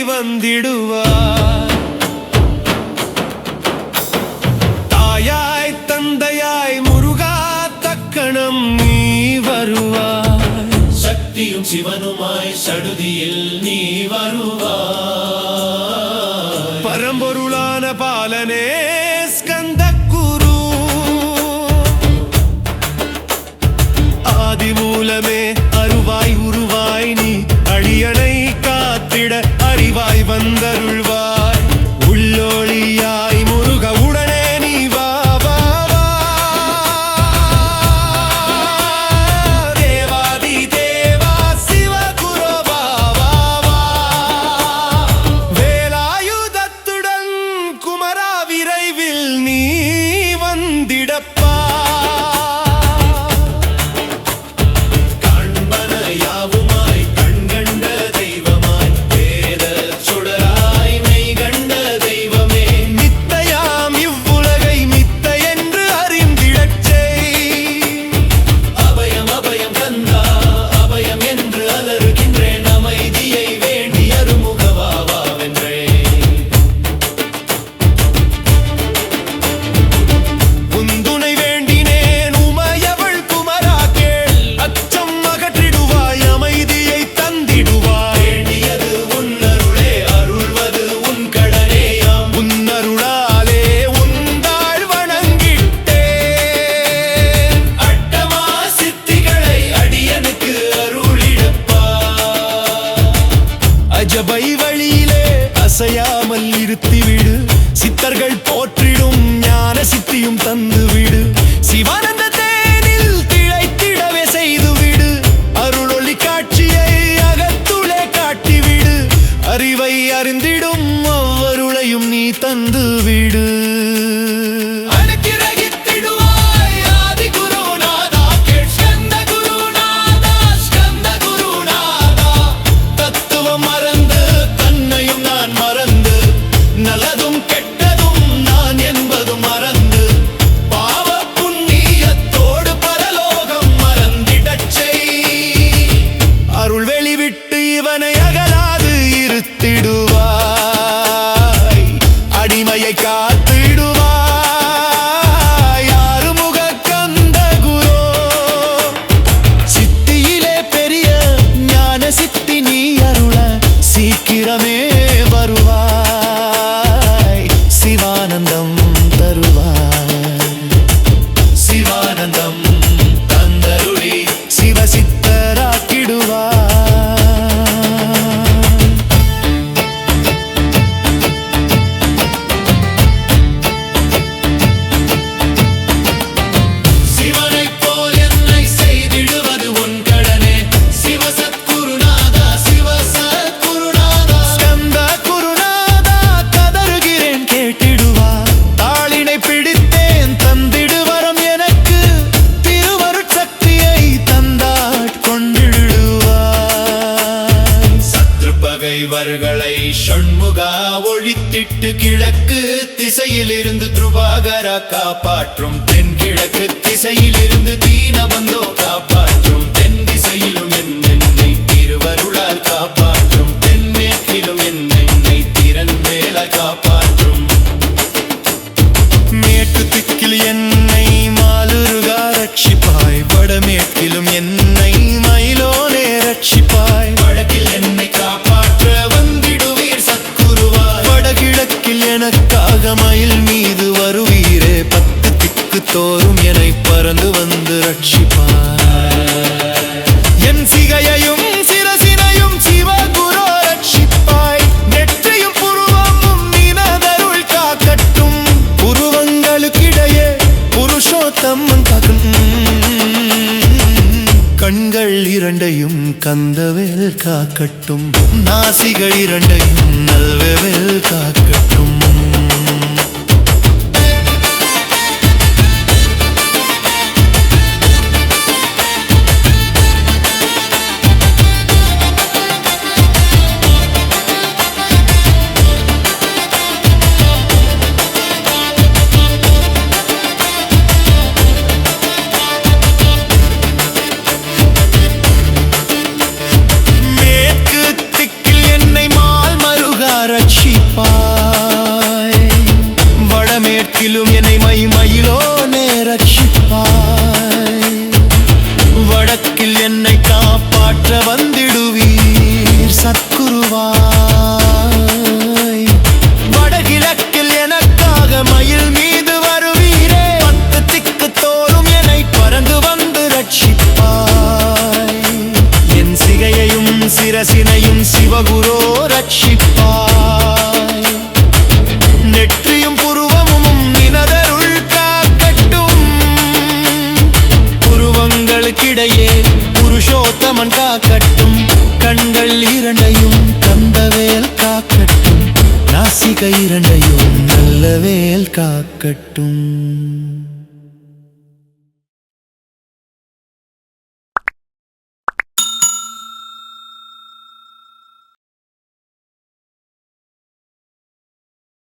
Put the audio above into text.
வந்திடுவார். தாயாய் தந்தையாய் முருகா தக்கணம் நீ வருவாய். சக்தியும் சிவனுமாய் சடுதியில் நீ வருவாய். பரம்பொருளான பாலனே ஸ்கந்த குரு, ஆதி மூலமே அருவாய் உருவாய் நீ அடியனை காத்திட அறிவாய் வந்தருள்வாய். உள்ளொளியாய் முருக உடனே நீ வா வா வா. தேவாதி தேவா சிவகுரு வா வா வா. வேலாயுதத்துடன் குமரா விரைவில் நீ வந்திடப்பா. அஜபை வழியிலே அசையாமல் இருத்திவிடு. சித்தர்கள் போற்றிடும் ஞான சித்தியும் தந்துவிடு. சிவானந்த தேனில் திளைத்திடவே செய்துவிடு. அருளொளி காட்சியை அகத்துளே காட்டிவிடு. அறிவை அறிந்திடும் அவ்வருளையும் நீ தந்துவிடு. இவனை அகலாது இருத்திடுவாய். அடிமையை காத்திடுவாய். ஆறுமுக கந்த குரு, சித்தியிலே பெரிய ஞான சித்தி நீ அருள சீக்கிரமே வருவாய். சிவானந்தம் தருவாய். சிவானந்தம் தந்தருளி சிவசித்தராக்கிடுவாய். இவர்களை ஷண்முகா ஒழித்திட்டு கிழக்கு திசையிலிருந்து துருவாகரா காப்பாற்றும். தென்கிழக்கு திசையிலிருந்து தீனபந்தோ காப்பாற்றும். தென் திசையிலும் என்னை திருவருளால் காப்பாற்றும். தென்மேற்கிலும் என்னை திறன் மேலால் காப்பாற்றும். மேற்கு திக்கில் என்னை மாலுருகா ரட்சிப்பாய். வடமேற்கிலும் என்னை மயிலோனே ரட்சிப்பாய். வடக்கில் என்னை எனக்காக மயில் மீது வருவீரே. 10 திக்கு தோறும் என்னை பறந்து வந்து ரட்சிப்பாய். என் சிகையையும் சிரசினையும் சிவகுரு ரட்சிப்பாய். நெற்றியும் புருவமும் நினதருள் காக்கட்டும். புருவங்களுக்கிடையே புருஷோத்தமன் காக்கட்டும். கண்கள் இரண்டையும் கந்தவேல் காக்கட்டும். நாசிகள் இரண்டையும் நல்வேல் காக்கட்டும். மேற்கு திக்கில் என்னை மால் மருக இடையே புருஷோத்தமன் காக்கட்டும். கண்கள் இரண்டையும் கந்தவேல் காக்கட்டும். நாசிகை இரண்டையும் நல்லவேல் காக்கட்டும்.